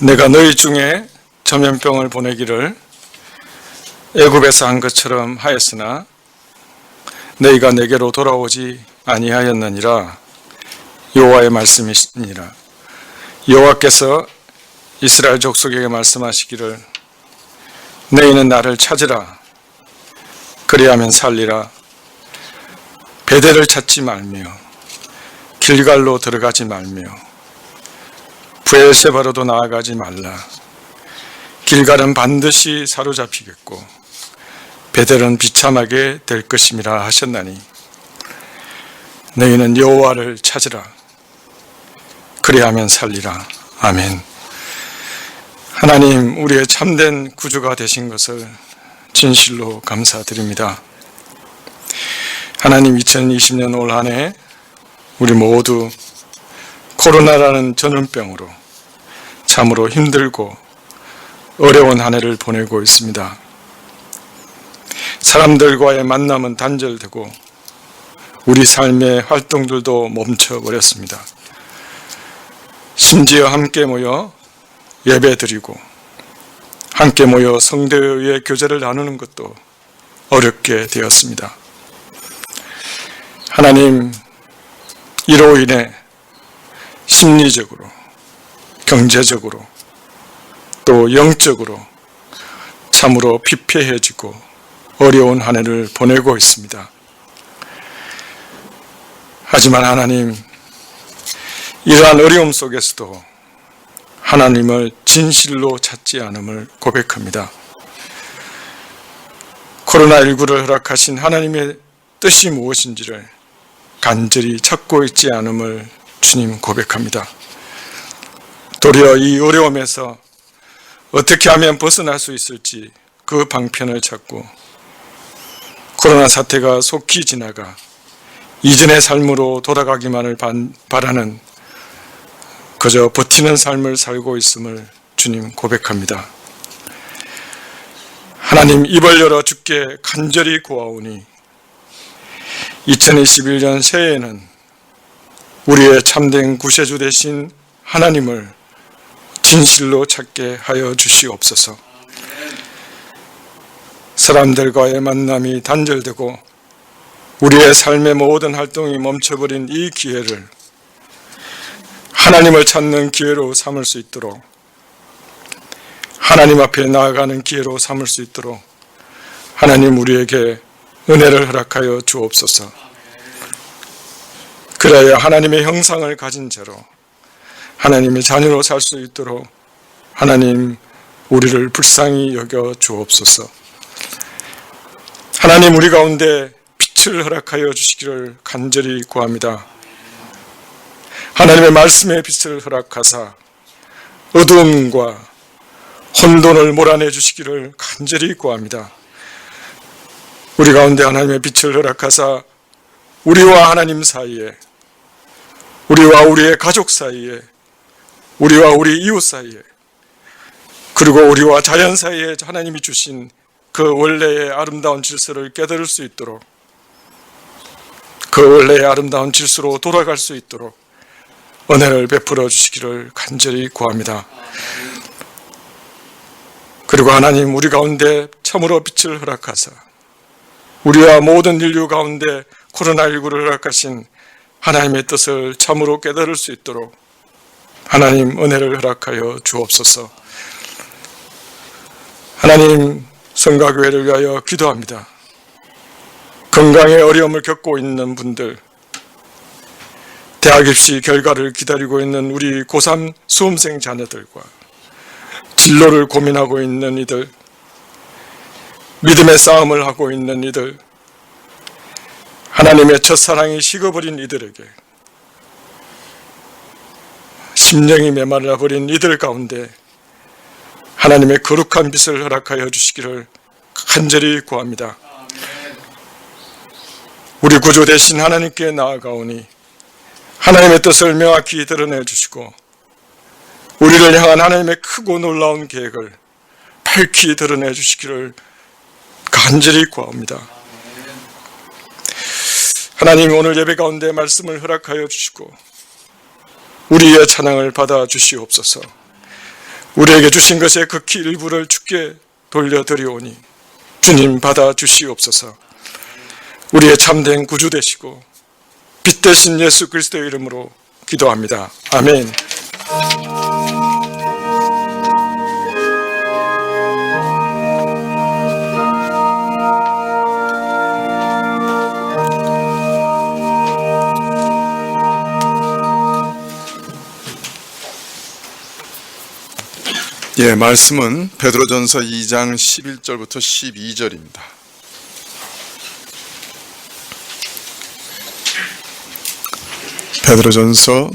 내가 너희 중에 전염병을 보내기를 애굽에서 한 것처럼 하였으나 너희가 내게로 돌아오지 아니하였느니라. 여호와의 말씀이니라. 여호와께서 이스라엘 족속에게 말씀하시기를 너희는 나를 찾으라. 그리하면 살리라. 베델을 찾지 말며 길갈로 들어가지 말며 브엘세바로도 나아가지 말라. 길갈은 반드시 사로잡히겠고 베델은 비참하게 될 것임이라 하셨나니 너희는 여호와를 찾으라. 그리하면 살리라. 아멘. 하나님, 우리의 참된 구주가 되신 것을 진실로 감사드립니다. 하나님, 2020년 올 한 해 우리 모두 코로나라는 전염병으로 참으로 힘들고 어려운 한 해를 보내고 있습니다. 사람들과의 만남은 단절되고 우리 삶의 활동들도 멈춰버렸습니다. 심지어 함께 모여 예배드리고 함께 모여 성도의 교제를 나누는 것도 어렵게 되었습니다. 하나님, 이로 인해 심리적으로, 경제적으로, 또 영적으로 참으로 피폐해지고 어려운 한 해를 보내고 있습니다. 하지만 하나님, 이러한 어려움 속에서도 하나님을 진실로 찾지 않음을 고백합니다. 코로나19를 허락하신 하나님의 뜻이 무엇인지를 간절히 찾고 있지 않음을 주님 고백합니다. 도리어 이 어려움에서 어떻게 하면 벗어날 수 있을지 그 방편을 찾고 코로나 사태가 속히 지나가 이전의 삶으로 돌아가기만을 바라는 그저 버티는 삶을 살고 있음을 주님 고백합니다. 하나님, 입을 열어 주께 간절히 구하오니 2021년 새해에는 우리의 참된 구세주 되신 하나님을 진실로 찾게 하여 주시옵소서. 사람들과의 만남이 단절되고 우리의 삶의 모든 활동이 멈춰버린 이 기회를 하나님을 찾는 기회로 삼을 수 있도록, 하나님 앞에 나아가는 기회로 삼을 수 있도록 하나님 우리에게 은혜를 허락하여 주옵소서. 그래야 하나님의 형상을 가진 자로 하나님의 자녀로 살 수 있도록 하나님 우리를 불쌍히 여겨 주옵소서. 하나님, 우리 가운데 빛을 허락하여 주시기를 간절히 구합니다. 하나님의 말씀의 빛을 허락하사 어두움과 혼돈을 몰아내 주시기를 간절히 구합니다. 우리 가운데 하나님의 빛을 허락하사 우리와 하나님 사이에, 우리와 우리의 가족 사이에, 우리와 우리 이웃 사이에, 그리고 우리와 자연 사이에 하나님이 주신 그 원래의 아름다운 질서를 깨달을 수 있도록, 그 원래의 아름다운 질서로 돌아갈 수 있도록 은혜를 베풀어 주시기를 간절히 구합니다. 그리고 하나님, 우리 가운데 참으로 빛을 허락하사 우리와 모든 인류 가운데 코로나19를 허락하신 하나님의 뜻을 참으로 깨달을 수 있도록 하나님 은혜를 허락하여 주옵소서. 하나님, 성가교회를 위하여 기도합니다. 건강의 어려움을 겪고 있는 분들, 대학 입시 결과를 기다리고 있는 우리 고3 수험생 자녀들과 진로를 고민하고 있는 이들, 믿음의 싸움을 하고 있는 이들, 하나님의 첫사랑이 식어버린 이들에게, 심령이 메말라버린 이들 가운데 하나님의 거룩한 빛을 허락하여 주시기를 간절히 구합니다. 우리 구주 되신 하나님께 나아가오니 하나님의 뜻을 명확히 드러내 주시고 우리를 향한 하나님의 크고 놀라운 계획을 밝히 드러내 주시기를 간절히 구합니다. 하나님, 오늘 예배 가운데 말씀을 허락하여 주시고 우리의 찬양을 받아 주시옵소서. 우리에게 주신 것의 극히 일부를 주께 돌려드리오니 주님 받아주시옵소서. 우리의 참된 구주 되시고 빛 되신 예수 그리스도의 이름으로 기도합니다. 아멘. 예, 말씀은 베드로전서 2장 11절부터 12절입니다. 베드로전서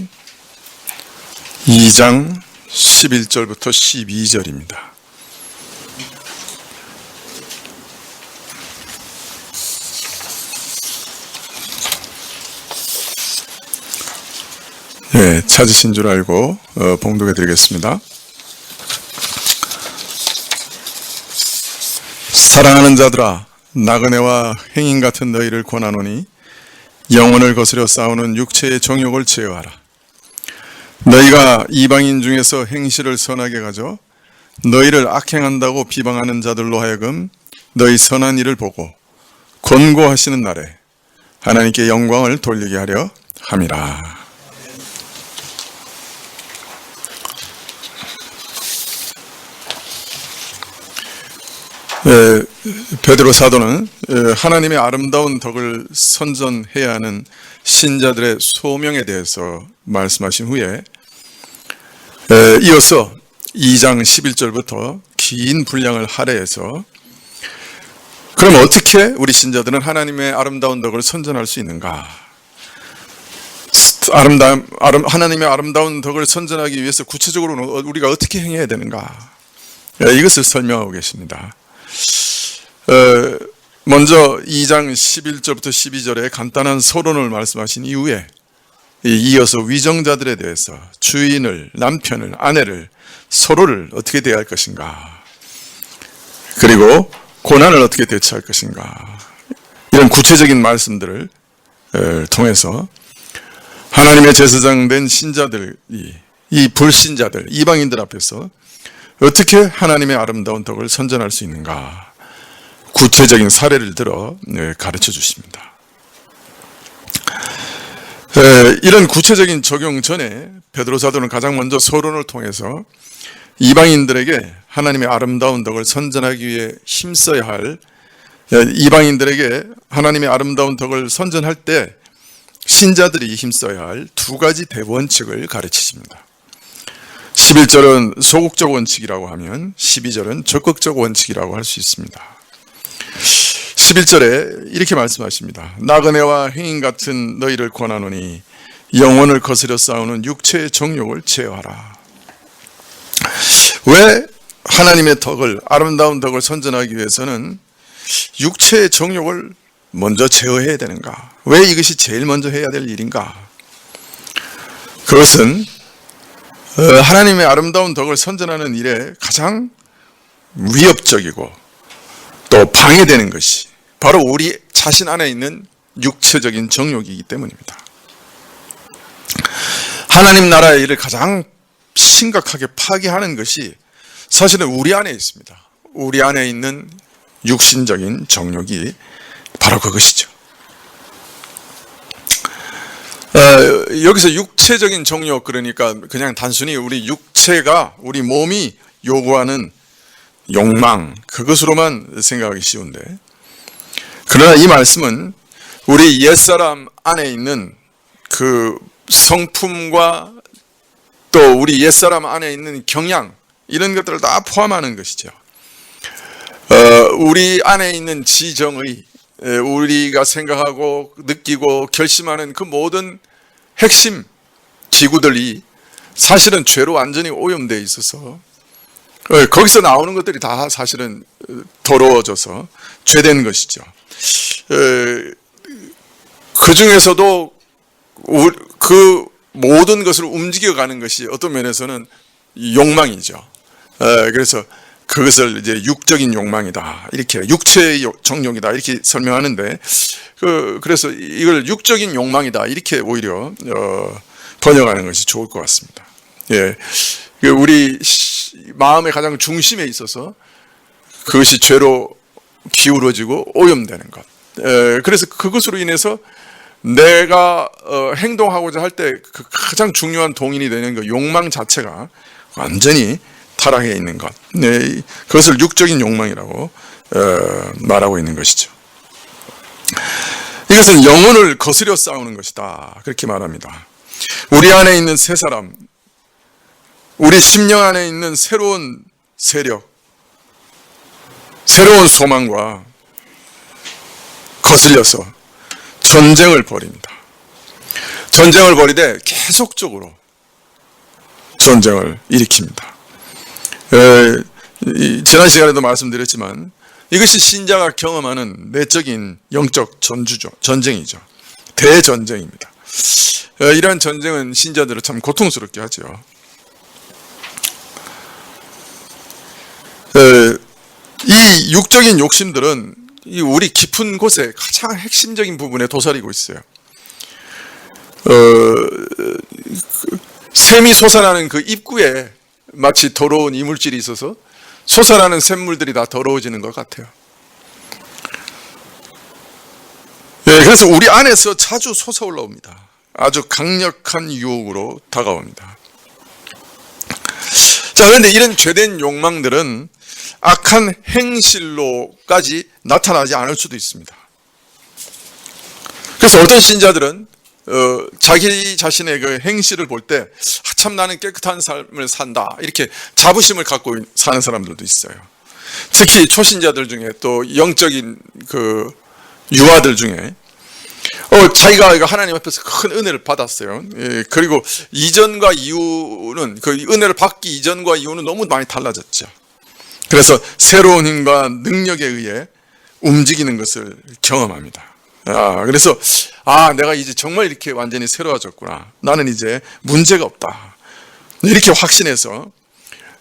2장 11절부터 12절입니다. 예, 찾으신 줄 알고 봉독해 드리겠습니다. 사랑하는 자들아, 나그네와 행인 같은 너희를 권하노니 영혼을 거스려 싸우는 육체의 정욕을 제어하라. 너희가 이방인 중에서 행실을 선하게 가져 너희를 악행한다고 비방하는 자들로 하여금 너희 선한 일을 보고 권고하시는 날에 하나님께 영광을 돌리게 하려 함이라. 베드로 사도는 하나님의 아름다운 덕을 선전해야 하는 신자들의 소명에 대해서 말씀하신 후에 이어서 2장 11절부터 긴 분량을 할애해서 그럼 어떻게 우리 신자들은 하나님의 아름다운 덕을 선전할 수 있는가? 하나님의 아름다운 덕을 선전하기 위해서 구체적으로 우리가 어떻게 행해야 되는가? 이것을 설명하고 계십니다. 먼저 2장 11절부터 12절에 간단한 서론을 말씀하신 이후에 이어서 위정자들에 대해서 주인을, 남편을, 아내를, 서로를 어떻게 대할 것인가, 그리고 고난을 어떻게 대처할 것인가, 이런 구체적인 말씀들을 통해서 하나님의 제사장 된 신자들이 이 불신자들, 이방인들 앞에서 어떻게 하나님의 아름다운 덕을 선전할 수 있는가, 구체적인 사례를 들어 가르쳐 주십니다. 이런 구체적인 적용 전에 베드로 사도는 가장 먼저 서론을 통해서 이방인들에게 하나님의 아름다운 덕을 선전하기 위해 힘써야 할, 이방인들에게 하나님의 아름다운 덕을 선전할 때 신자들이 힘써야 할 두 가지 대원칙을 가르치십니다. 11절은 소극적 원칙이라고 하면 12절은 적극적 원칙이라고 할 수 있습니다. 11절에 이렇게 말씀하십니다. 나그네와 행인 같은 너희를 권하노니 영혼을 거스려 싸우는 육체의 정욕을 제어하라. 왜 하나님의 덕을, 아름다운 덕을 선전하기 위해서는 육체의 정욕을 먼저 제어해야 되는가? 왜 이것이 제일 먼저 해야 될 일인가? 그것은 하나님의 아름다운 덕을 선전하는 일에 가장 위협적이고 또 방해되는 것이 바로 우리 자신 안에 있는 육체적인 정욕이기 때문입니다. 하나님 나라의 일을 가장 심각하게 파괴하는 것이 사실은 우리 안에 있습니다. 우리 안에 있는 육신적인 정욕이 바로 그것이죠. 여기서 육체적인 정욕, 그러니까 그냥 단순히 우리 육체가, 우리 몸이 요구하는 욕망, 그것으로만 생각하기 쉬운데, 그러나 이 말씀은 우리 옛사람 안에 있는 그 성품과 또 우리 옛사람 안에 있는 경향, 이런 것들을 다 포함하는 것이죠. 우리 안에 있는 지정의, 우리가 생각하고 느끼고 결심하는 그 모든 핵심 지구들이 사실은 죄로 완전히 오염되어 있어서 거기서 나오는 것들이 다 사실은 더러워져서 죄된 것이죠. 그 중에서도 그 모든 것을 움직여가는 것이 어떤 면에서는 욕망이죠. 그래서 그것을 이제 육적인 욕망이다, 이렇게 육체의 정욕이다, 이렇게 설명하는데, 그래서 이걸 육적인 욕망이다, 이렇게 오히려 번역하는 것이 좋을 것 같습니다. 예, 우리 마음의 가장 중심에 있어서 그것이 죄로 기울어지고 오염되는 것. 그래서 그것으로 인해서 내가 행동하고자 할 때 그 가장 중요한 동인이 되는 그 욕망 자체가 완전히 타락해 있는 것. 네, 그것을 육적인 욕망이라고 말하고 있는 것이죠. 이것은 영혼을 거스려 싸우는 것이다, 그렇게 말합니다. 우리 안에 있는 새 사람, 우리 심령 안에 있는 새로운 세력, 새로운 소망과 거슬려서 전쟁을 벌입니다. 전쟁을 벌이되 계속적으로 전쟁을 일으킵니다. 지난 시간에도 말씀드렸지만 이것이 신자가 경험하는 내적인 영적 전쟁이죠. 대전쟁입니다. 이러한 전쟁은 신자들을 참 고통스럽게 하죠. 이 육적인 욕심들은 우리 깊은 곳에 가장 핵심적인 부분에 도사리고 있어요. 샘이 솟아나는 그 입구에 마치 더러운 이물질이 있어서 솟아나는 샘물들이 다 더러워지는 것 같아요. 그래서 우리 안에서 자주 솟아올라옵니다. 아주 강력한 유혹으로 다가옵니다. 자, 그런데 이런 죄된 욕망들은 악한 행실로까지 나타나지 않을 수도 있습니다. 그래서 어떤 신자들은 자기 자신의 그 행실을 볼 때 참 나는 깨끗한 삶을 산다, 이렇게 자부심을 갖고 사는 사람들도 있어요. 특히 초신자들 중에 또 영적인 그 유아들 중에 자기가 하나님 앞에서 큰 은혜를 받았어요. 그리고 이전과 이후는, 그 은혜를 받기 이전과 이후는 너무 많이 달라졌죠. 그래서 새로운 힘과 능력에 의해 움직이는 것을 경험합니다. 그래서 내가 이제 정말 이렇게 완전히 새로워졌구나, 나는 이제 문제가 없다, 이렇게 확신해서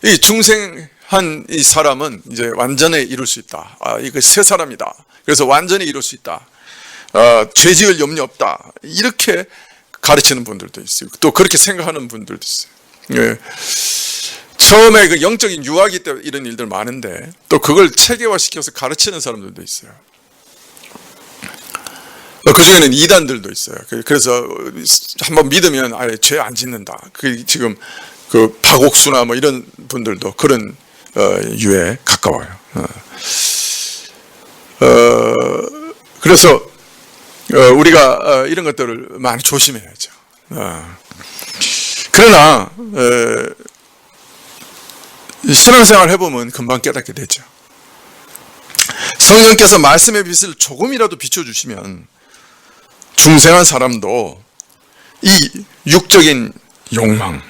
이 중생한 이 사람은 이제 완전히 이룰 수 있다. 이거 새 사람이다, 그래서 완전히 이룰 수 있다, 죄 지을 염려 없다, 이렇게 가르치는 분들도 있어요. 또 그렇게 생각하는 분들도 있어요. 처음에 그 영적인 유아기 때 이런 일들 많은데 또 그걸 체계화시켜서 가르치는 사람들도 있어요. 그 중에는 이단들도 있어요. 그래서 한번 믿으면 아예 죄 안 짓는다. 지금 그 박옥수나 뭐 이런 분들도 그런 유에 가까워요. 그래서 우리가 이런 것들을 많이 조심해야죠. 그러나 신앙생활 해보면 금방 깨닫게 되죠. 성령께서 말씀의 빛을 조금이라도 비춰주시면 중생한 사람도 이 육적인 욕망,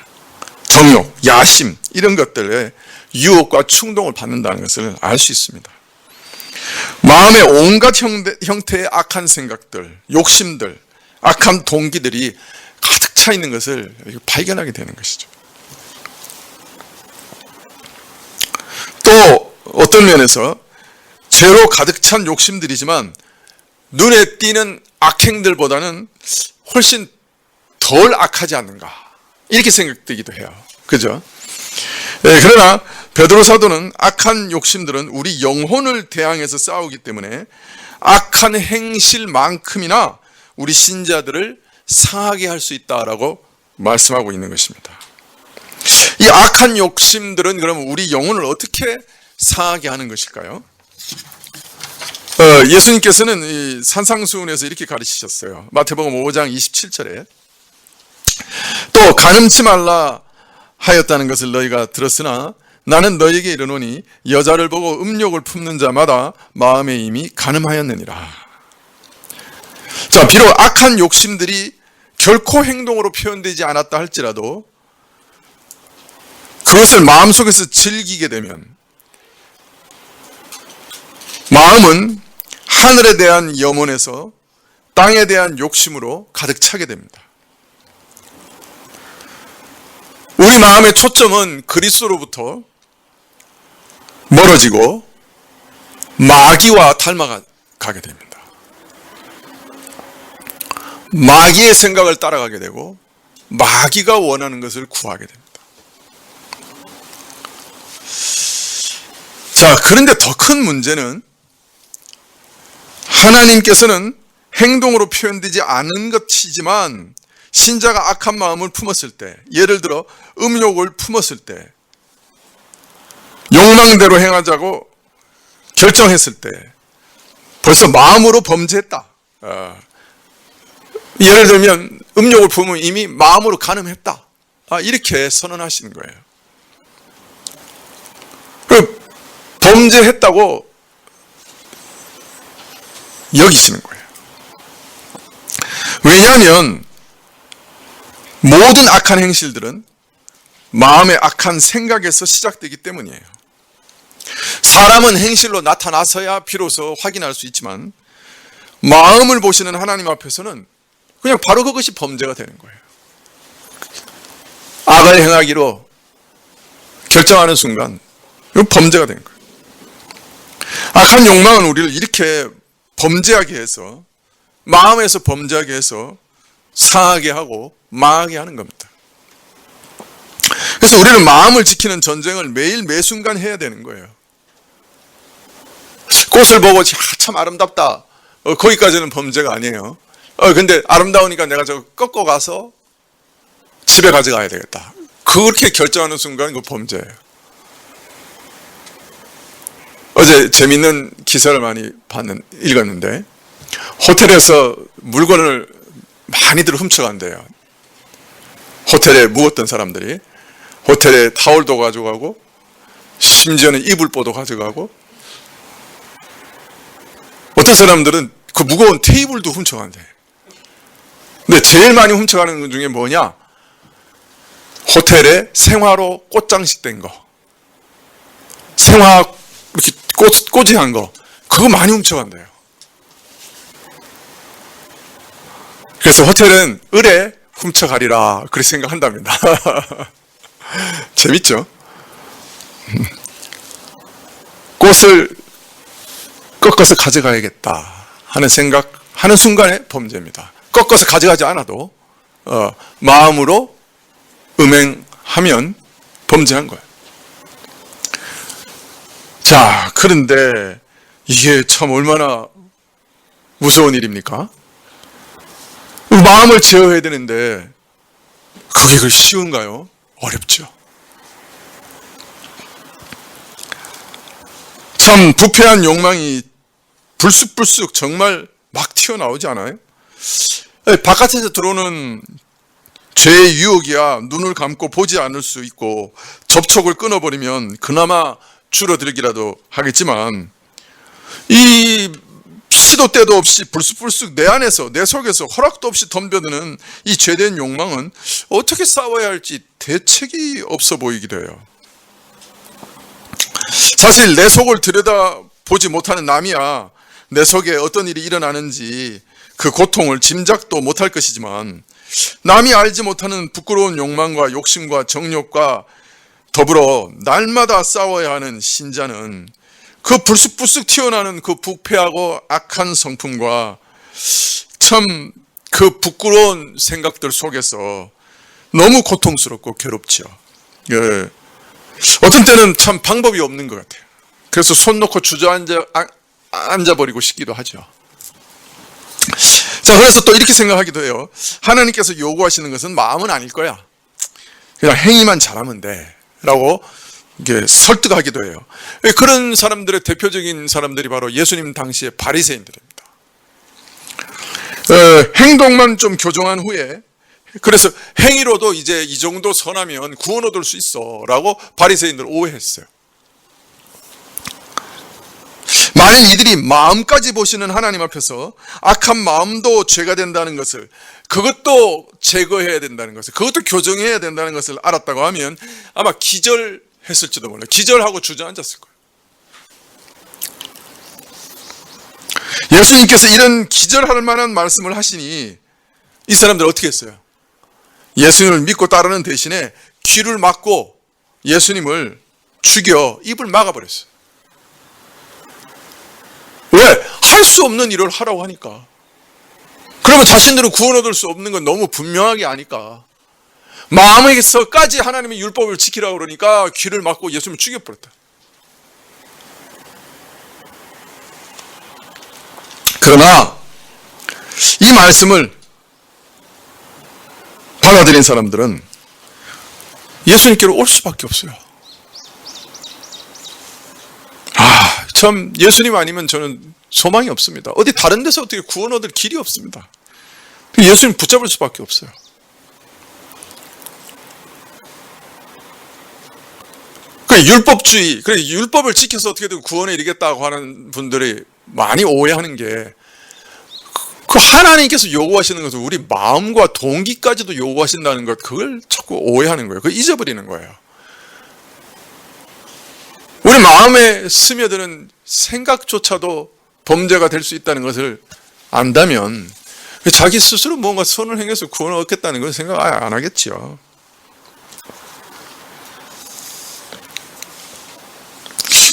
정욕, 야심, 이런 것들의 유혹과 충동을 받는다는 것을 알 수 있습니다. 마음의 온갖 형태의 악한 생각들, 욕심들, 악한 동기들이 가득 차 있는 것을 발견하게 되는 것이죠. 또 어떤 면에서 죄로 가득 찬 욕심들이지만 눈에 띄는 악행들보다는 훨씬 덜 악하지 않는가, 이렇게 생각되기도 해요. 그죠? 그러나 베드로 사도는 악한 욕심들은 우리 영혼을 대항해서 싸우기 때문에 악한 행실만큼이나 우리 신자들을 상하게 할 수 있다라고 말씀하고 있는 것입니다. 이 악한 욕심들은 그러면 우리 영혼을 어떻게 상하게 하는 것일까요? 예수님께서는 이 산상수훈에서 이렇게 가르치셨어요. 마태복음 5장 27절에 또 간음치 말라 하였다는 것을 너희가 들었으나 나는 너희에게 이르노니 여자를 보고 음욕을 품는 자마다 마음에 이미 간음하였느니라. 자, 비록 악한 욕심들이 결코 행동으로 표현되지 않았다 할지라도 그것을 마음속에서 즐기게 되면 마음은 하늘에 대한 염원에서 땅에 대한 욕심으로 가득 차게 됩니다. 우리 마음의 초점은 그리스도로부터 멀어지고 마귀와 닮아가게 됩니다. 마귀의 생각을 따라가게 되고 마귀가 원하는 것을 구하게 됩니다. 자, 그런데 더 큰 문제는 하나님께서는 행동으로 표현되지 않은 것이지만 신자가 악한 마음을 품었을 때, 예를 들어 음욕을 품었을 때, 욕망대로 행하자고 결정했을 때 벌써 마음으로 범죄했다. 예를 들면 음욕을 품으면 이미 마음으로 간음했다. 이렇게 선언하시는 거예요. 범죄했다고 여기시는 거예요. 왜냐하면 모든 악한 행실들은 마음의 악한 생각에서 시작되기 때문이에요. 사람은 행실로 나타나서야 비로소 확인할 수 있지만 마음을 보시는 하나님 앞에서는 그냥 바로 그것이 범죄가 되는 거예요. 악을 행하기로 결정하는 순간 이건 범죄가 되는 거예요. 악한 욕망은 우리를 이렇게 범죄하게 해서, 마음에서 범죄하게 해서 상하게 하고 망하게 하는 겁니다. 그래서 우리는 마음을 지키는 전쟁을 매일 매순간 해야 되는 거예요. 꽃을 보고 참 아름답다, 거기까지는 범죄가 아니에요. 근데 아름다우니까 내가 저거 꺾어 가서 집에 가져가야 되겠다, 그렇게 결정하는 순간 그 범죄예요. 어제 재밌는 기사를 많이 읽었는데, 호텔에서 물건을 많이들 훔쳐간대요. 호텔에 묵었던 사람들이 호텔에 타월도 가져가고 심지어는 이불보도 가져가고, 어떤 사람들은 그 무거운 테이블도 훔쳐간대. 근데 제일 많이 훔쳐가는 것 중에 뭐냐? 호텔에 생화로 꽃장식 된 거, 생화 이렇게 꼬지한 거, 그거 많이 훔쳐간대요. 그래서 호텔은 을에 훔쳐가리라 그렇게 생각한답니다. 재밌죠? 꽃을 꺾어서 가져가야겠다 하는 생각하는 순간에 범죄입니다. 꺾어서 가져가지 않아도 마음으로 음행하면 범죄한 거예요. 자, 그런데 이게 참 얼마나 무서운 일입니까? 마음을 제어해야 되는데 그게 쉬운가요? 어렵죠. 참 부패한 욕망이 불쑥불쑥 정말 막 튀어나오지 않아요? 바깥에서 들어오는 죄의 유혹이야 눈을 감고 보지 않을 수 있고 접촉을 끊어버리면 그나마 줄어들기라도 하겠지만, 이 시도 때도 없이 불쑥불쑥 내 안에서, 내 속에서 허락도 없이 덤벼드는 이 죄된 욕망은 어떻게 싸워야 할지 대책이 없어 보이기도 해요. 사실 내 속을 들여다보지 못하는 남이야 내 속에 어떤 일이 일어나는지 그 고통을 짐작도 못할 것이지만, 남이 알지 못하는 부끄러운 욕망과 욕심과 정욕과 더불어 날마다 싸워야 하는 신자는 그 불쑥불쑥 튀어나오는 그 부패하고 악한 성품과 참 그 부끄러운 생각들 속에서 너무 고통스럽고 괴롭죠. 예. 어떤 때는 참 방법이 없는 것 같아요. 그래서 손 놓고 앉아버리고 싶기도 하죠. 자, 그래서 또 이렇게 생각하기도 해요. 하나님께서 요구하시는 것은 마음은 아닐 거야, 그냥 행위만 잘하면 돼 라고 이게 설득하기도 해요. 그런 사람들의 대표적인 사람들이 바로 예수님 당시의 바리새인들입니다. 행동만 좀 교정한 후에, 그래서 행위로도 이제 이 정도 선하면 구원 얻을 수 있어 라고 바리새인들 오해했어요. 만일 이들이 마음까지 보시는 하나님 앞에서 악한 마음도 죄가 된다는 것을, 그것도 제거해야 된다는 것을, 그것도 교정해야 된다는 것을 알았다고 하면 아마 기절했을지도 몰라요. 기절하고 주저앉았을 거예요. 예수님께서 이런 기절할 만한 말씀을 하시니 이 사람들 어떻게 했어요? 예수님을 믿고 따르는 대신에 귀를 막고 예수님을 죽여 입을 막아버렸어요. 왜? 할 수 없는 일을 하라고 하니까. 그러면 자신들은 구원 얻을 수 없는 건 너무 분명하게 아니까 마음에서까지 하나님의 율법을 지키라고 그러니까 귀를 막고 예수님을 죽여버렸다. 그러나 이 말씀을 받아들인 사람들은 예수님께로 올 수밖에 없어요. 참 예수님 아니면 저는 소망이 없습니다. 어디 다른 데서 어떻게 구원 얻을 길이 없습니다. 예수님 붙잡을 수밖에 없어요. 율법주의, 율법을 지켜서 어떻게든 구원에 이르겠다고 하는 분들이 많이 오해하는 게, 그 하나님께서 요구하시는 것을 우리 마음과 동기까지도 요구하신다는 것, 그걸 자꾸 오해하는 거예요. 그걸 잊어버리는 거예요. 우리 마음에 스며드는 생각조차도 범죄가 될 수 있다는 것을 안다면 자기 스스로 뭔가 선을 행해서 구원을 얻겠다는 걸 생각 안 하겠지요.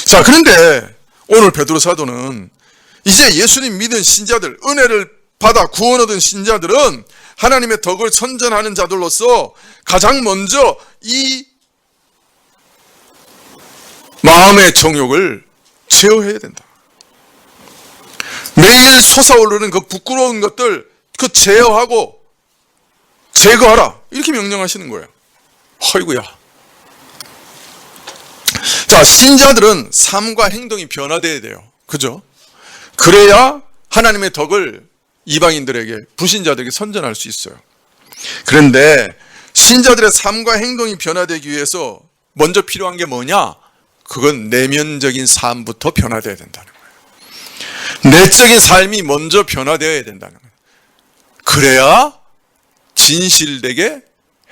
자, 그런데 오늘 베드로 사도는 이제 예수님 믿은 신자들, 은혜를 받아 구원 얻은 신자들은 하나님의 덕을 선전하는 자들로서 가장 먼저 이 마음의 정욕을 제어해야 된다. 매일 솟아오르는 그 부끄러운 것들, 그 제어하고 제거하라, 이렇게 명령하시는 거예요. 아이고야. 자, 신자들은 삶과 행동이 변화되어야 돼요. 그죠? 그래야 하나님의 덕을 이방인들에게, 불신자들에게 선전할 수 있어요. 그런데 신자들의 삶과 행동이 변화되기 위해서 먼저 필요한 게 뭐냐? 그건 내면적인 삶부터 변화되어야 된다는 거예요. 내적인 삶이 먼저 변화되어야 된다는 거예요. 그래야 진실되게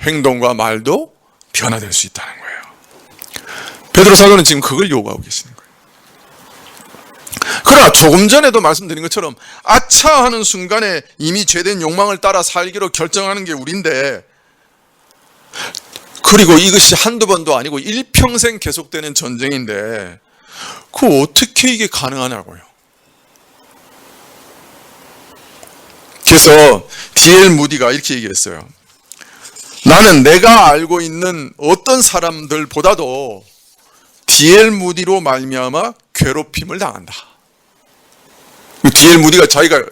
행동과 말도 변화될 수 있다는 거예요. 베드로 사도는 지금 그걸 요구하고 계시는 거예요. 그러나 조금 전에도 말씀드린 것처럼 아차 하는 순간에 이미 죄된 욕망을 따라 살기로 결정하는 게 우리인데, 그리고 이것이 한두 번도 아니고 일평생 계속되는 전쟁인데 그 어떻게 이게 가능하냐고요. 그래서 D.L. 무디가 이렇게 얘기했어요. 나는 내가 알고 있는 어떤 사람들보다도 D.L. 무디로 말미암아 괴롭힘을 당한다. D.L. 무디가 자기가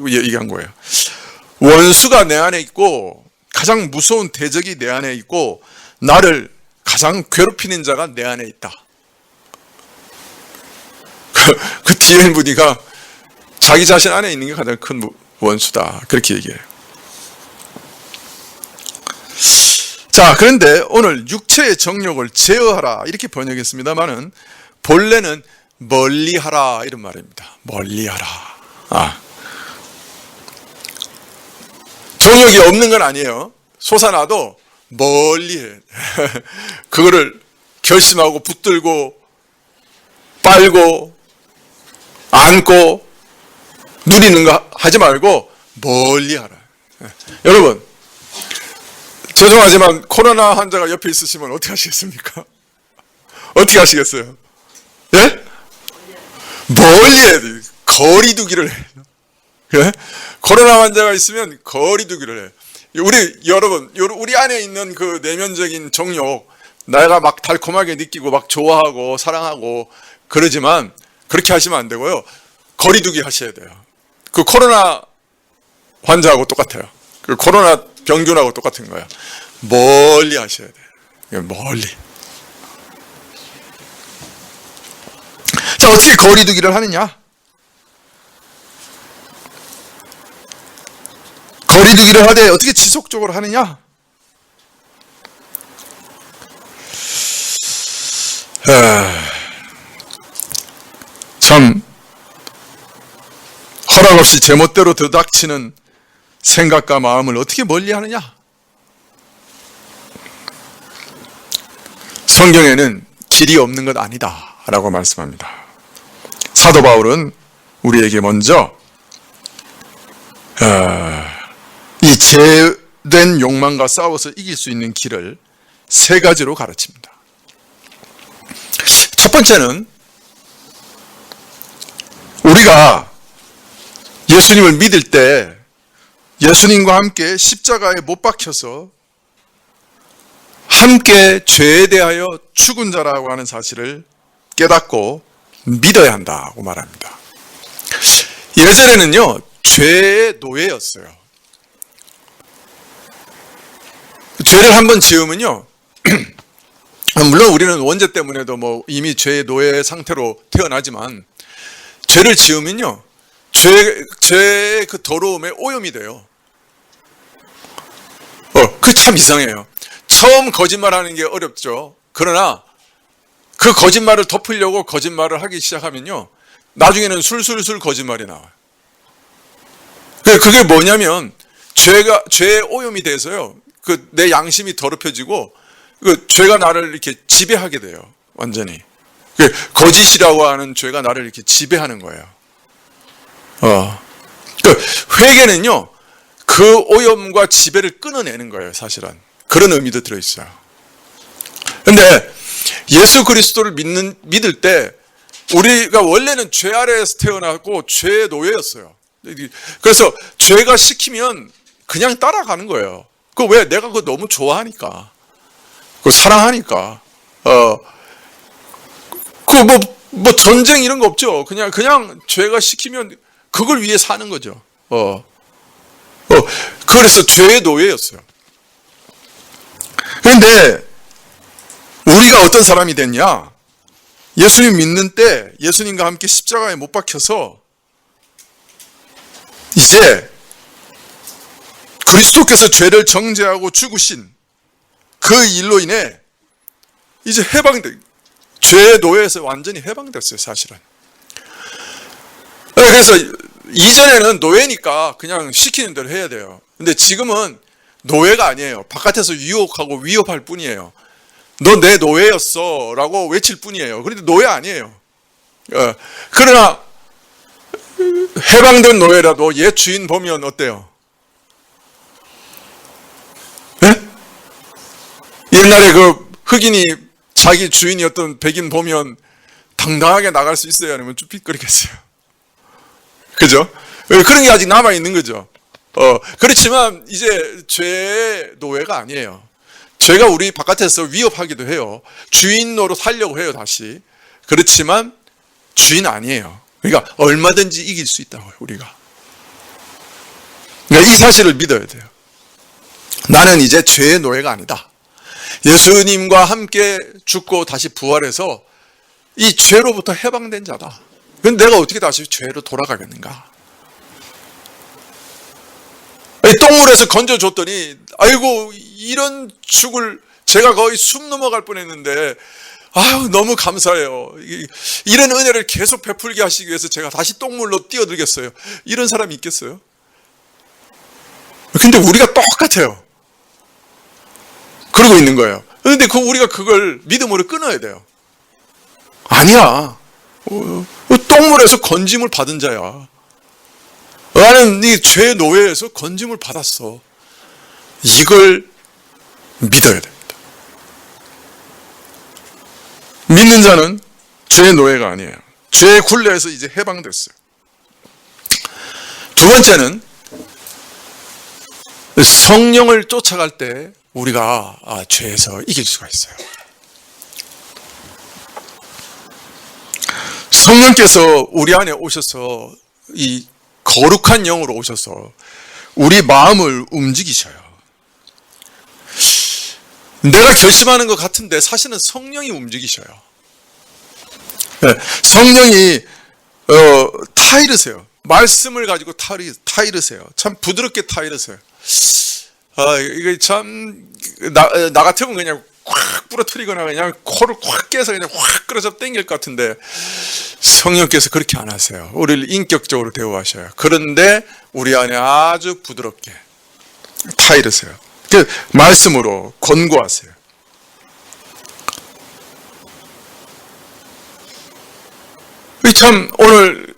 얘기한 거예요. 원수가 내 안에 있고 가장 무서운 대적이 내 안에 있고 나를 가장 괴롭히는 자가 내 안에 있다. 그 D.L. 무디가 자기 자신 안에 있는 게 가장 큰 원수다, 그렇게 얘기해요. 자, 그런데 오늘 육체의 정욕을 제어하라 이렇게 번역했습니다만은 본래는 멀리하라 이런 말입니다. 멀리하라. 정욕이 없는 건 아니에요. 솟아나도 멀리해. 그거를 결심하고 붙들고 빨고 안고 누리는 거 하지 말고 멀리하라. 여러분, 죄송하지만 코로나 환자가 옆에 있으시면 어떻게 하시겠습니까? 어떻게 하시겠어요? 예? 멀리해. 거리 두기를 해. 예? 코로나 환자가 있으면 거리 두기를 해. 여러분, 우리 안에 있는 그 내면적인 정욕, 내가 막 달콤하게 느끼고 막 좋아하고 사랑하고 그러지만 그렇게 하시면 안 되고요. 거리 두기 하셔야 돼요. 그 코로나 환자하고 똑같아요. 그 코로나 병균하고 똑같은 거예요. 멀리 하셔야 돼요. 멀리. 자, 어떻게 거리 두기를 하느냐? 거리 두기를 하되 어떻게 지속적으로 하느냐? 참 허락 없이 제멋대로 들닥치는 생각과 마음을 어떻게 멀리 하느냐? 성경에는 길이 없는 것 아니다 라고 말씀합니다. 사도 바울은 우리에게 먼저 이 죄된 욕망과 싸워서 이길 수 있는 길을 세 가지로 가르칩니다. 첫 번째는 우리가 예수님을 믿을 때 예수님과 함께 십자가에 못 박혀서 함께 죄에 대하여 죽은 자라고 하는 사실을 깨닫고 믿어야 한다고 말합니다. 예전에는요, 죄의 노예였어요. 죄를 한번 지으면요, 물론 우리는 원죄 때문에도 뭐 이미 죄의 노예 상태로 태어나지만, 죄를 지으면요, 죄의 그 더러움에 오염이 돼요. 그 참 이상해요. 처음 거짓말하는 게 어렵죠. 그러나 그 거짓말을 덮으려고 거짓말을 하기 시작하면요, 나중에는 술술술 거짓말이 나와요. 그게 뭐냐면 죄의 오염이 돼서요, 내 양심이 더럽혀지고 죄가 나를 이렇게 지배하게 돼요. 완전히 거짓이라고 하는 죄가 나를 이렇게 지배하는 거예요. 회개는요, 그 오염과 지배를 끊어내는 거예요. 사실은 그런 의미도 들어있어요. 그런데 예수 그리스도를 믿을 때 우리가 원래는 죄 아래에서 태어났고 죄의 노예였어요. 그래서 죄가 시키면 그냥 따라가는 거예요. 왜? 내가 그거 너무 좋아하니까, 사랑하니까. 뭐 전쟁 이런 거 없죠. 그냥 죄가 시키면 그걸 위해 사는 거죠. 그래서 죄의 노예였어요. 그런데 우리가 어떤 사람이 됐냐? 예수님 믿는 때 예수님과 함께 십자가에 못 박혀서 이제 그리스도께서 죄를 정죄하고 죽으신 그 일로 인해 이제 죄의 노예에서 완전히 해방됐어요. 사실은. 그래서 이전에는 노예니까 그냥 시키는 대로 해야 돼요. 근데 지금은 노예가 아니에요. 바깥에서 유혹하고 위협할 뿐이에요. 너 내 노예였어 라고 외칠 뿐이에요. 그런데 노예 아니에요. 그러나 해방된 노예라도 옛 주인 보면 어때요? 네? 옛날에 그 흑인이 자기 주인이었던 백인 보면 당당하게 나갈 수 있어요? 아니면 쭈삣거리겠어요? 그죠? 그런 게 아직 남아있는 거죠. 그렇지만 이제 죄의 노예가 아니에요. 죄가 우리 바깥에서 위협하기도 해요. 주인 노릇 하려고 해요, 다시. 그렇지만 주인 아니에요. 그러니까 얼마든지 이길 수 있다고요, 우리가. 그러니까 이 사실을 믿어야 돼요. 나는 이제 죄의 노예가 아니다. 예수님과 함께 죽고 다시 부활해서 이 죄로부터 해방된 자다. 그럼 내가 어떻게 다시 죄로 돌아가겠는가? 똥물에서 건져줬더니 아이고 이런 죽을, 제가 거의 숨 넘어갈 뻔했는데 아유 너무 감사해요. 이런 은혜를 계속 베풀게 하시기 위해서 제가 다시 똥물로 뛰어들겠어요. 이런 사람이 있겠어요? 근데 우리가 똑같아요. 그러고 있는 거예요. 그런데 우리가 그걸 믿음으로 끊어야 돼요. 아니야. 똥물에서 건짐을 받은 자야. 나는 이 죄의 노예에서 건짐을 받았어. 이걸 믿어야 됩니다. 믿는 자는 죄의 노예가 아니에요. 죄의 굴레에서 이제 해방됐어요. 두 번째는 성령을 쫓아갈 때 우리가 죄에서 이길 수가 있어요. 성령께서 우리 안에 오셔서 이 거룩한 영으로 오셔서 우리 마음을 움직이셔요. 내가 결심하는 것 같은데 사실은 성령이 움직이셔요. 성령이 타이르세요. 말씀을 가지고 타이르세요. 참 부드럽게 타이르세요. 이거 참 나 같으면 그냥 확 부러뜨리거나 그냥 코를 확 깨서 그냥 확 끌어서 당길 것 같은데 성령께서 그렇게 안 하세요. 우리를 인격적으로 대우하셔요. 그런데 우리 안에 아주 부드럽게 타이르세요. 그 말씀으로 권고하세요. 참 오늘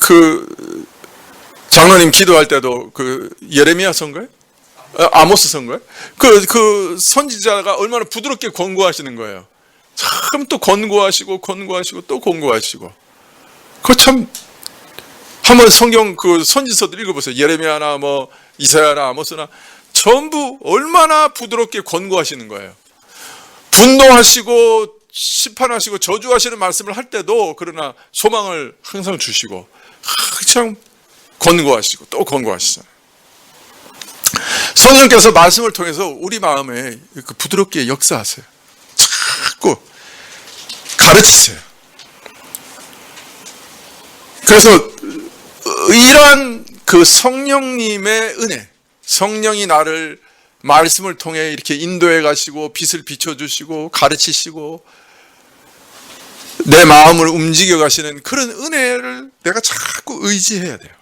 그 장로님 기도할 때도 그 예레미야 선거예요? 아모스 선거예요? 그 선지자가 얼마나 부드럽게 권고하시는 거예요. 참 또 권고하시고 또 권고하시고. 그 참 한번 성경 그 선지서들 읽어보세요. 예레미야나 뭐 이사야나 아모스나 전부 얼마나 부드럽게 권고하시는 거예요. 분노하시고 심판하시고 저주하시는 말씀을 할 때도 그러나 소망을 항상 주시고 참 권고하시고 또 권고하시잖아요. 성령께서 말씀을 통해서 우리 마음에 부드럽게 역사하세요. 자꾸 가르치세요. 그래서 이러한 그 성령님의 은혜, 성령이 나를 말씀을 통해 이렇게 인도해 가시고 빛을 비춰주시고 가르치시고 내 마음을 움직여 가시는 그런 은혜를 내가 자꾸 의지해야 돼요.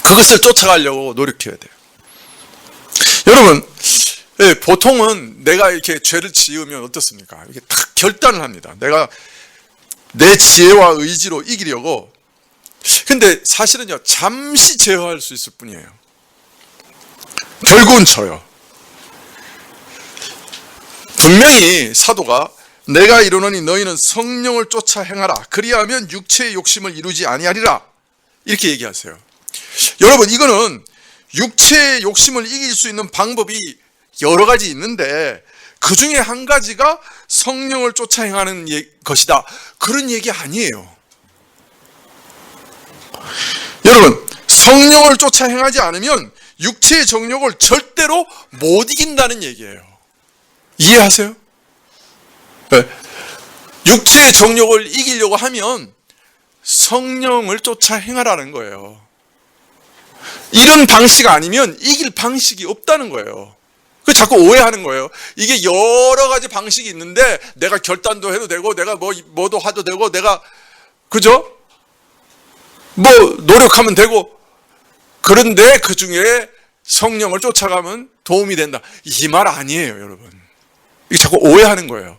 그것을 쫓아가려고 노력해야 돼요. 여러분, 보통은 내가 이렇게 죄를 지으면 어떻습니까? 이렇게 딱 결단을 합니다. 내가 내 지혜와 의지로 이기려고. 근데 사실은요, 잠시 제어할 수 있을 뿐이에요. 결국은 져요. 분명히 사도가 내가 이르노니 너희는 성령을 쫓아 행하라. 그리하면 육체의 욕심을 이루지 아니하리라. 이렇게 얘기하세요. 여러분, 이거는 육체의 욕심을 이길 수 있는 방법이 여러 가지 있는데 그 중에 한 가지가 성령을 쫓아 행하는 것이다. 그런 얘기 아니에요. 여러분, 성령을 쫓아 행하지 않으면 육체의 정욕을 절대로 못 이긴다는 얘기예요. 이해하세요? 네. 육체의 정욕을 이기려고 하면 성령을 쫓아 행하라는 거예요. 이런 방식 아니면 이길 방식이 없다는 거예요. 그 자꾸 오해하는 거예요. 이게 여러 가지 방식이 있는데 내가 결단도 해도 되고 내가 뭐도 해도 되고 내가 그죠? 뭐 노력하면 되고 그런데 그 중에 성령을 쫓아가면 도움이 된다. 이 말 아니에요, 여러분. 이게 자꾸 오해하는 거예요.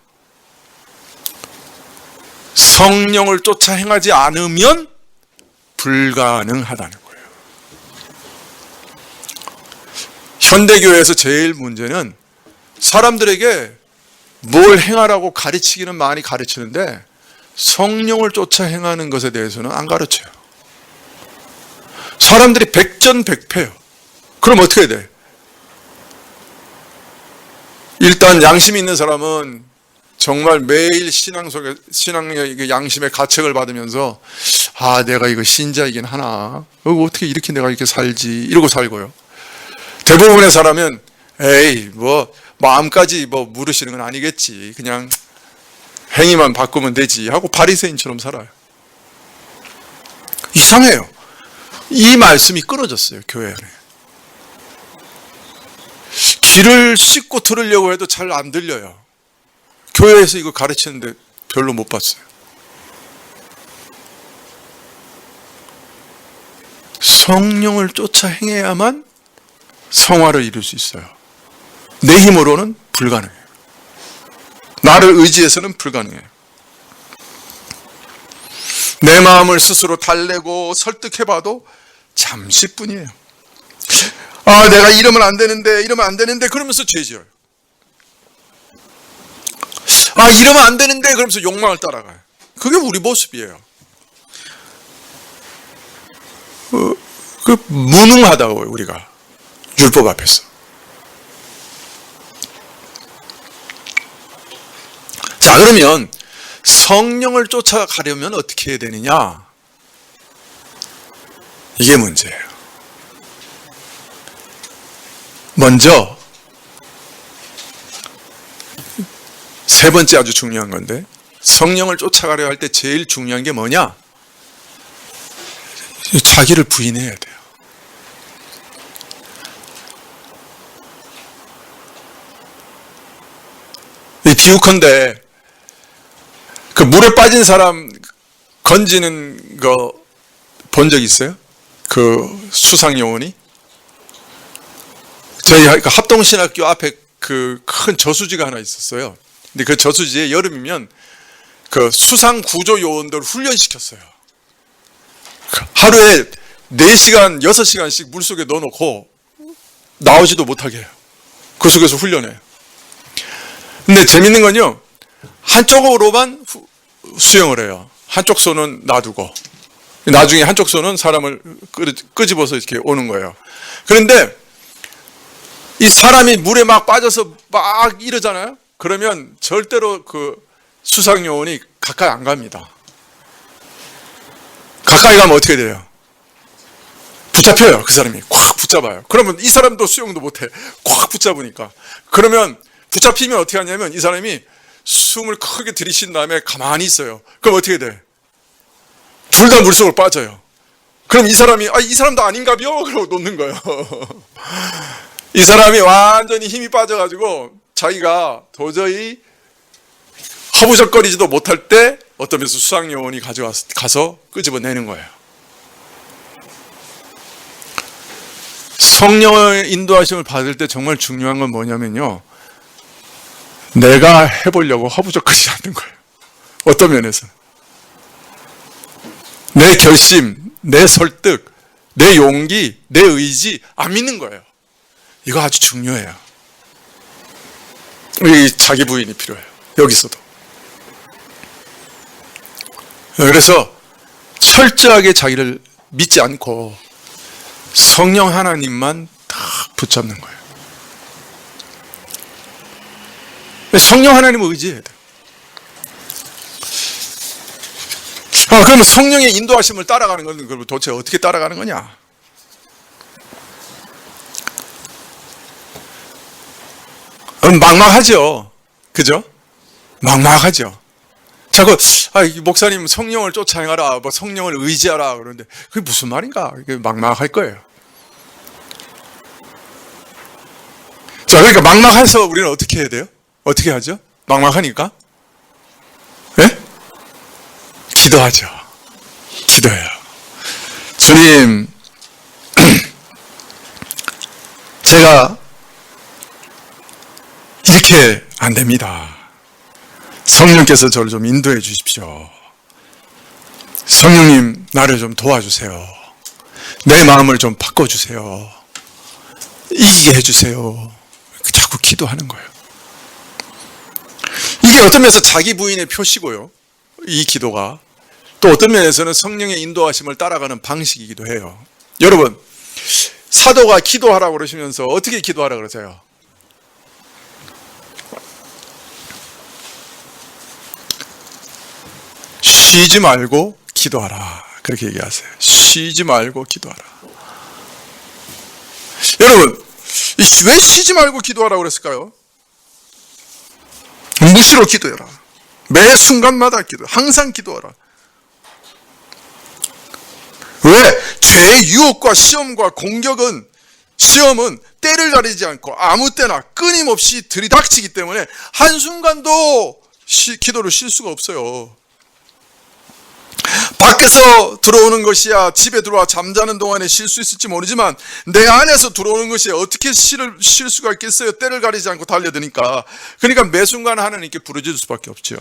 성령을 쫓아 행하지 않으면 불가능하다는 거예요. 현대교회에서 제일 문제는 사람들에게 뭘 행하라고 가르치기는 많이 가르치는데 성령을 쫓아 행하는 것에 대해서는 안 가르쳐요. 사람들이 백전백패요. 그럼 어떻게 해야 돼? 일단 양심이 있는 사람은 정말 매일 신앙의 양심의 가책을 받으면서 내가 이거 신자이긴 하나, 어떻게 이렇게 내가 이렇게 살지 이러고 살고요. 대부분의 사람은 마음까지 물으시는 건 아니겠지, 그냥 행위만 바꾸면 되지 하고 바리새인처럼 살아요. 이상해요. 이 말씀이 끊어졌어요, 교회 안에. 귀를 씻고 들으려고 해도 잘 안 들려요. 교회에서 이거 가르치는데 별로 못 봤어요. 성령을 쫓아 행해야만 성화를 이룰 수 있어요. 내 힘으로는 불가능해요. 나를 의지해서는 불가능해요. 내 마음을 스스로 달래고 설득해봐도 잠시뿐이에요. 내가 이러면 안 되는데 그러면서 죄 지어요. 이러면 안 되는데 그러면서 욕망을 따라가요. 그게 우리 모습이에요. 무능하다고요, 우리가 율법 앞에서. 자, 그러면 성령을 쫓아가려면 어떻게 해야 되느냐? 이게 문제예요. 먼저 세 번째 아주 중요한 건데, 성령을 쫓아가려 할 때 제일 중요한 게 뭐냐? 자기를 부인해야 돼요. 비유컨대 그 물에 빠진 사람 건지는 거 본 적 있어요? 그 수상 요원이? 저희 합동신학교 앞에 그 큰 저수지가 하나 있었어요. 근데 그 저수지에 여름이면 그 수상 구조 요원들을 훈련시켰어요. 하루에 4시간, 6시간씩 물속에 넣어놓고 나오지도 못하게 해요. 그 속에서 훈련해요. 근데 재밌는 건요, 한쪽으로만 수영을 해요. 한쪽 손은 놔두고 나중에 한쪽 손은 사람을 끄집어서 이렇게 오는 거예요. 그런데 이 사람이 물에 막 빠져서 막 이러잖아요. 그러면 절대로 그 수상요원이 가까이 안 갑니다. 가까이 가면 어떻게 돼요? 붙잡혀요. 그 사람이 꽉 붙잡아요. 그러면 이 사람도 수영도 못해. 꽉 붙잡으니까. 그러면 붙잡히면 어떻게 하냐면 이 사람이 숨을 크게 들이쉰 다음에 가만히 있어요. 그럼 어떻게 돼? 둘 다 물속으로 빠져요. 그럼 이 사람이 이 사람도 아닌가벼? 그러고 놓는 거예요. 이 사람이 완전히 힘이 빠져가지고 자기가 도저히 허부적거리지도 못할 때 어떤 면에서 수상요원이 가서 끄집어내는 거예요. 성령의 인도하심을 받을 때 정말 중요한 건 뭐냐면요, 내가 해보려고 허부적거리지 않는 거예요. 어떤 면에서 내 결심, 내 설득, 내 용기, 내 의지 안 믿는 거예요. 이거 아주 중요해요. 이 자기 부인이 필요해요. 여기서도. 그래서 철저하게 자기를 믿지 않고 성령 하나님만 다 붙잡는 거예요. 성령 하나님을 의지해야 돼요. 그러면 성령의 인도하심을 따라가는 건 그럼 도대체 어떻게 따라가는 거냐? 막막하죠. 그죠? 막막하죠. 자꾸 목사님 성령을 쫓아행하라, 뭐 성령을 의지하라 그러는데 그게 무슨 말인가? 그게 막막할 거예요. 자, 그러니까 막막해서 우리는 어떻게 해야 돼요? 어떻게 하죠? 막막하니까? 예? 기도하죠. 기도해요. 주님, 제가 이렇게 안 됩니다. 성령께서 저를 좀 인도해 주십시오. 성령님, 나를 좀 도와주세요. 내 마음을 좀 바꿔주세요. 이기게 해주세요. 자꾸 기도하는 거예요. 이게 어떤 면에서 자기 부인의 표시고요. 이 기도가 또 어떤 면에서는 성령의 인도하심을 따라가는 방식이기도 해요. 여러분, 사도가 기도하라고 그러시면서 어떻게 기도하라 그러세요? 쉬지 말고 기도하라. 그렇게 얘기하세요. 쉬지 말고 기도하라. 여러분, 왜 쉬지 말고 기도하라고 그랬을까요? 무시로 기도해라. 매 순간마다 기도, 항상 기도하라. 왜? 죄의 유혹과 시험과 공격은, 시험은 때를 가리지 않고 아무 때나 끊임없이 들이닥치기 때문에 한순간도 기도를 쉴 수가 없어요. 밖에서 들어오는 것이야 집에 들어와 잠자는 동안에 쉴 수 있을지 모르지만 내 안에서 들어오는 것이 어떻게 쉴 수가 있겠어요? 때를 가리지 않고 달려드니까. 그러니까 매 순간 하나님께 부르짖을 수밖에 없죠.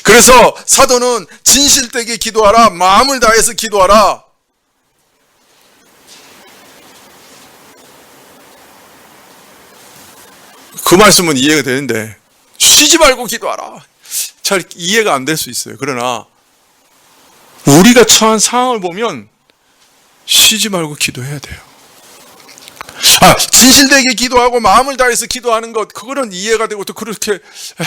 그래서 사도는 진실되게 기도하라, 마음을 다해서 기도하라. 그 말씀은 이해가 되는데 쉬지 말고 기도하라, 잘 이해가 안 될 수 있어요. 그러나 우리가 처한 상황을 보면 쉬지 말고 기도해야 돼요. 진실되게 기도하고 마음을 다해서 기도하는 것, 그거는 이해가 되고 또 그렇게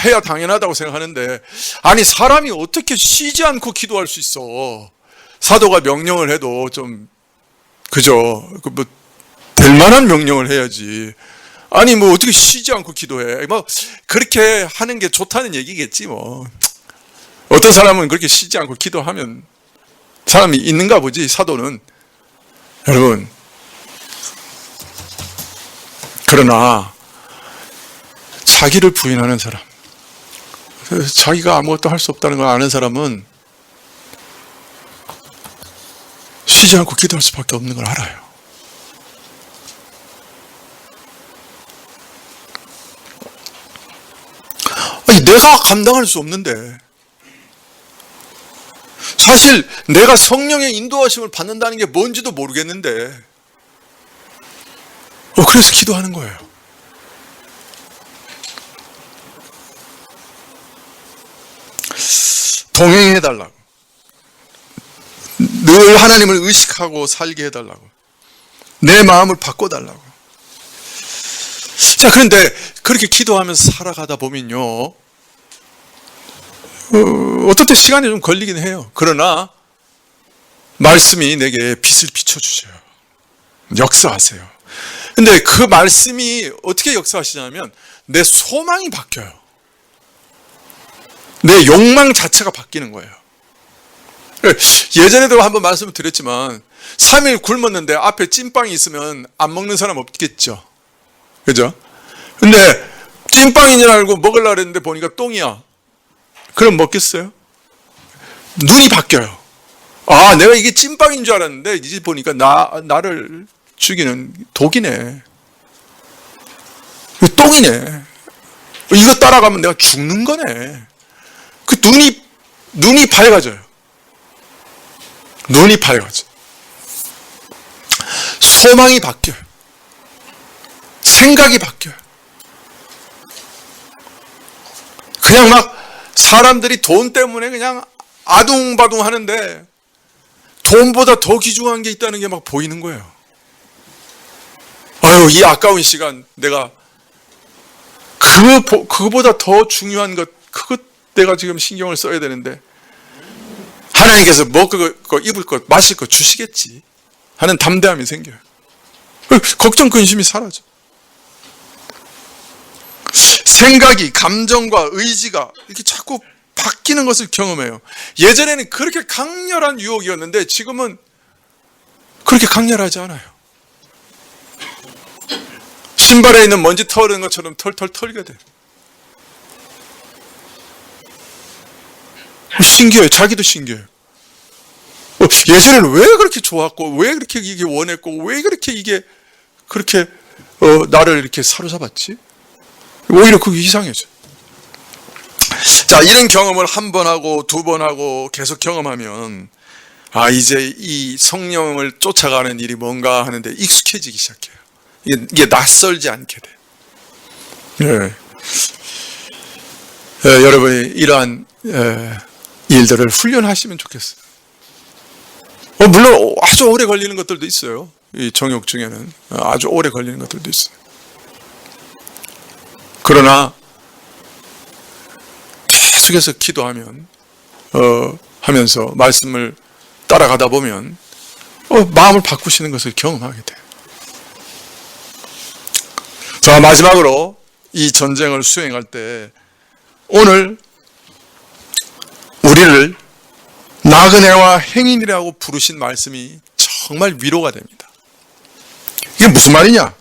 해야 당연하다고 생각하는데, 아니 사람이 어떻게 쉬지 않고 기도할 수 있어? 사도가 명령을 해도 좀 그죠? 뭐 될 만한 명령을 해야지. 아니 뭐 어떻게 쉬지 않고 기도해? 뭐 그렇게 하는 게 좋다는 얘기겠지 뭐. 어떤 사람은 그렇게 쉬지 않고 기도하면 사람이 있는가 보지. 사도는, 여러분, 그러나 자기를 부인하는 사람, 자기가 아무것도 할 수 없다는 걸 아는 사람은 쉬지 않고 기도할 수밖에 없는 걸 알아요. 아니, 내가 감당할 수 없는데, 사실 내가 성령의 인도하심을 받는다는 게 뭔지도 모르겠는데 그래서 기도하는 거예요. 동행해달라고, 늘 하나님을 의식하고 살게 해달라고, 내 마음을 바꿔달라고. 자, 그런데 그렇게 기도하면서 살아가다 보면요, 어떨 때 시간이 좀 걸리긴 해요. 그러나 말씀이 내게 빛을 비춰주셔요. 역사하세요. 근데 그 말씀이 어떻게 역사하시냐면 내 소망이 바뀌어요. 내 욕망 자체가 바뀌는 거예요. 예전에도 한번 말씀을 드렸지만 3일 굶었는데 앞에 찐빵이 있으면 안 먹는 사람 없겠죠. 그죠? 근데 찐빵인 줄 알고 먹으려고 했는데 보니까 똥이야. 그럼 먹겠어요? 눈이 바뀌어요. 아, 내가 이게 찐빵인 줄 알았는데 이제 보니까 나를 죽이는 독이네. 똥이네. 이거 따라가면 내가 죽는 거네. 그 눈이 밝아져요. 눈이 밝아져. 소망이 바뀌어요. 생각이 바뀌어요. 그냥 막 사람들이 돈 때문에 그냥 아둥바둥 하는데 돈보다 더 귀중한 게 있다는 게 막 보이는 거예요. 아유, 이 아까운 시간 내가 그거보다 더 중요한 것, 그것 내가 지금 신경을 써야 되는데 하나님께서 먹을 거, 입을 것, 마실 것 주시겠지 하는 담대함이 생겨요. 걱정, 근심이 사라져. 생각이, 감정과 의지가 이렇게 자꾸 바뀌는 것을 경험해요. 예전에는 그렇게 강렬한 유혹이었는데 지금은 그렇게 강렬하지 않아요. 신발에 있는 먼지 털는 것처럼 털털 털게 돼요. 신기해요. 자기도 신기해요. 예전에는 왜 그렇게 좋았고, 왜 그렇게 이게 원했고, 왜 그렇게 이게 그렇게 나를 이렇게 사로잡았지? 오히려 그게 이상해져. 자, 이런 경험을 한 번 하고 두 번 하고 계속 경험하면 이제 이 성령을 쫓아가는 일이 뭔가 하는데 익숙해지기 시작해요. 이게 낯설지 않게 돼요. 여러분이 이러한 일들을 훈련하시면 좋겠어요. 물론 아주 오래 걸리는 것들도 있어요. 이 정욕 중에는 아주 오래 걸리는 것들도 있어요. 그러나 계속해서 기도하면 하면서 말씀을 따라가다 보면 마음을 바꾸시는 것을 경험하게 돼요. 자, 마지막으로 이 전쟁을 수행할 때 오늘 우리를 나그네와 행인이라고 부르신 말씀이 정말 위로가 됩니다. 이게 무슨 말이냐?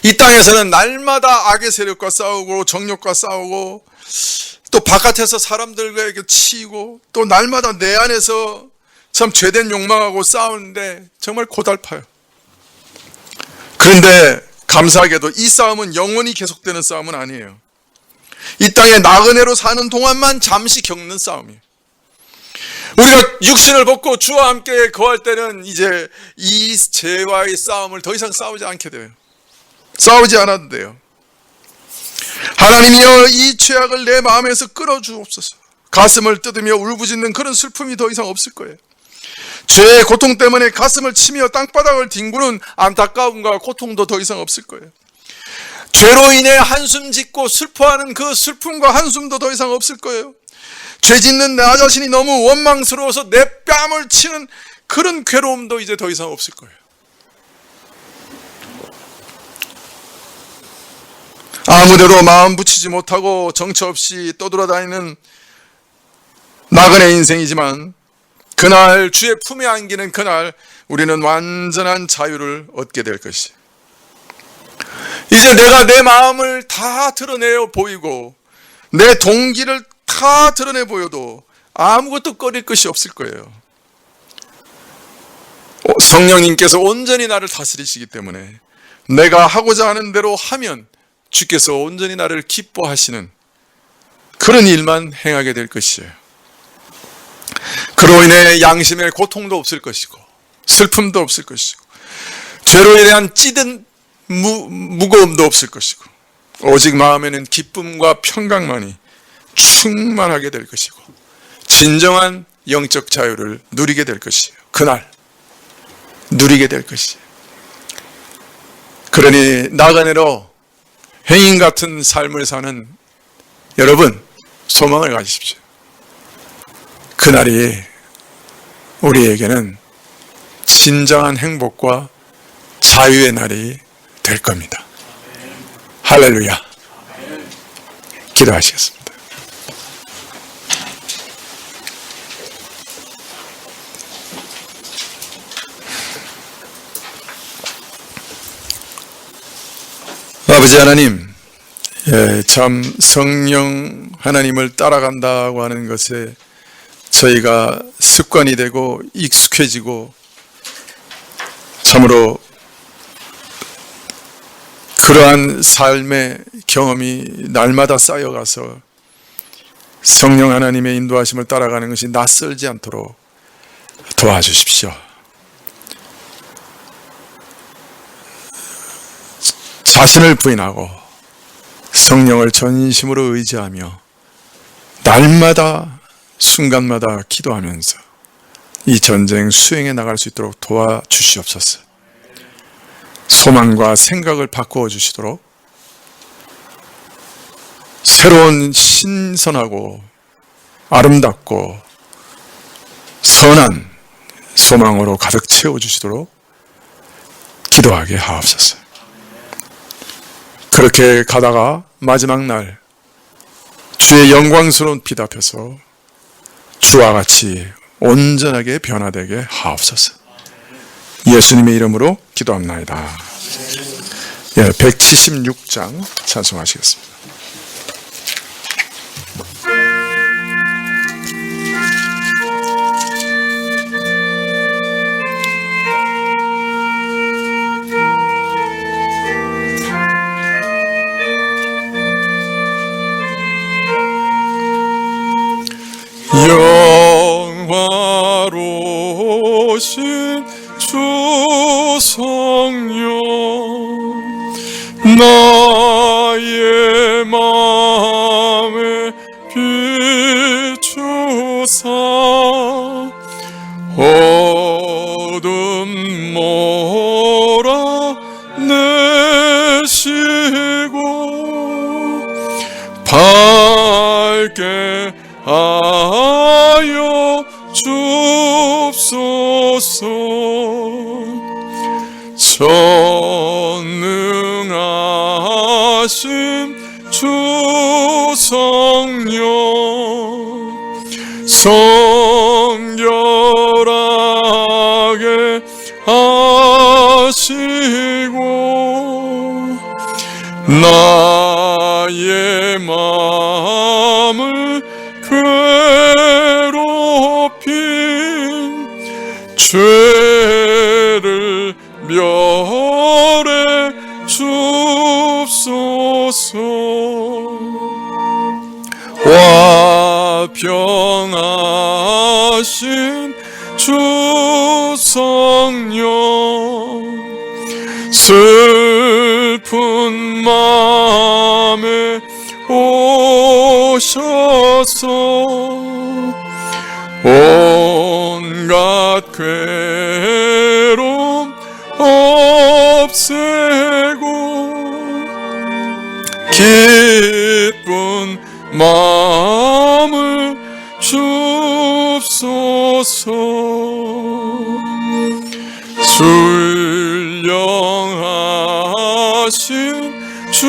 이 땅에서는 날마다 악의 세력과 싸우고 정욕과 싸우고 또 바깥에서 사람들과 치이고 또 날마다 내 안에서 참 죄된 욕망하고 싸우는데 정말 고달파요. 그런데 감사하게도 이 싸움은 영원히 계속되는 싸움은 아니에요. 이 땅에 나그네로 사는 동안만 잠시 겪는 싸움이에요. 우리가 육신을 벗고 주와 함께 거할 때는 이제 이 죄와의 싸움을 더 이상 싸우지 않게 돼요. 싸우지 않아도 돼요. 하나님이여, 이 죄악을 내 마음에서 끌어주옵소서. 가슴을 뜯으며 울부짖는 그런 슬픔이 더 이상 없을 거예요. 죄의 고통 때문에 가슴을 치며 땅바닥을 뒹구는 안타까움과 고통도 더 이상 없을 거예요. 죄로 인해 한숨 짓고 슬퍼하는 그 슬픔과 한숨도 더 이상 없을 거예요. 죄 짓는 나 자신이 너무 원망스러워서 내 뺨을 치는 그런 괴로움도 이제 더 이상 없을 거예요. 아무데도 마음 붙이지 못하고 정처 없이 떠돌아다니는 나그네 인생이지만 그날 주의 품에 안기는 그날 우리는 완전한 자유를 얻게 될 것이에요. 이제 내가 내 마음을 다 드러내어 보이고 내 동기를 다 드러내 보여도 아무것도 꺼릴 것이 없을 거예요. 성령님께서 온전히 나를 다스리시기 때문에 내가 하고자 하는 대로 하면 주께서 온전히 나를 기뻐하시는 그런 일만 행하게 될 것이에요. 그로 인해 양심의 고통도 없을 것이고 슬픔도 없을 것이고 죄로 인한 찌든 무거움도 없을 것이고 오직 마음에는 기쁨과 평강만이 충만하게 될 것이고 진정한 영적 자유를 누리게 될 것이에요. 그날 누리게 될 것이에요. 그러니 나그네로 행인 같은 삶을 사는 여러분 소망을 가지십시오. 그날이 우리에게는 진정한 행복과 자유의 날이 될 겁니다. 할렐루야. 기도하시겠습니다. 아버지 하나님, 참 성령 하나님을 따라간다고 하는 것에 저희가 습관이 되고 익숙해지고 참으로 그러한 삶의 경험이 날마다 쌓여가서 성령 하나님의 인도하심을 따라가는 것이 낯설지 않도록 도와주십시오. 자신을 부인하고 성령을 전심으로 의지하며 날마다 순간마다 기도하면서 이 전쟁 수행해 나갈 수 있도록 도와주시옵소서. 소망과 생각을 바꾸어 주시도록 새로운 신선하고 아름답고 선한 소망으로 가득 채워주시도록 기도하게 하옵소서. 그렇게 가다가 마지막 날 주의 영광스러운 빛 앞에서 주와 같이 온전하게 변화되게 하옵소서. 예수님의 이름으로 기도합나이다. 176장 찬송하시겠습니다. 영화로우신 주 성령, 나의 마음에 비추사 어둠 몰아내시고 밝게 하여 주옵소서. 전능하신 주 성령, 성결하게 하시고 나의 마음을 괴롭힌 죄를 멸해 주옵소서. 화평하신 주 성령, 슬픈 마음에 오셔서 온갖 괴로움 없애고 기쁜 마음을 주옵소서. 순령하신 주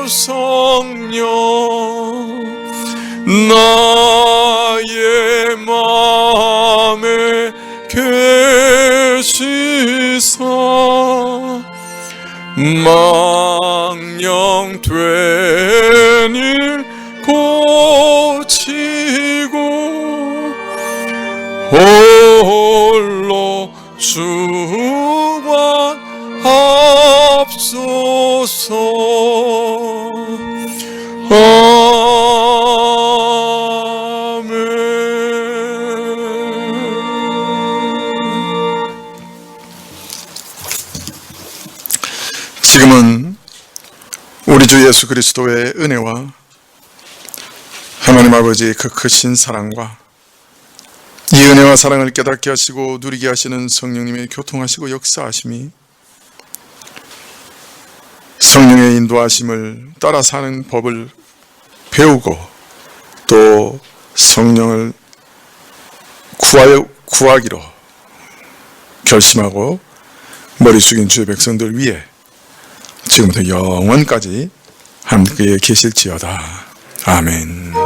성령, 나의 마음에 계시사 망령된 일 고치고 홀로 주관합소서. 지금은 우리 주 예수 그리스도의 은혜와 하나님 아버지의 그 크신 사랑과 이 은혜와 사랑을 깨닫게 하시고 누리게 하시는 성령님의 교통하시고 역사하심이 성령의 인도하심을 따라 사는 법을 배우고 또 성령을 구하기로 결심하고 머리 숙인 주의 백성들 위해 지금부터 영원까지 함께 계실지어다. 아멘.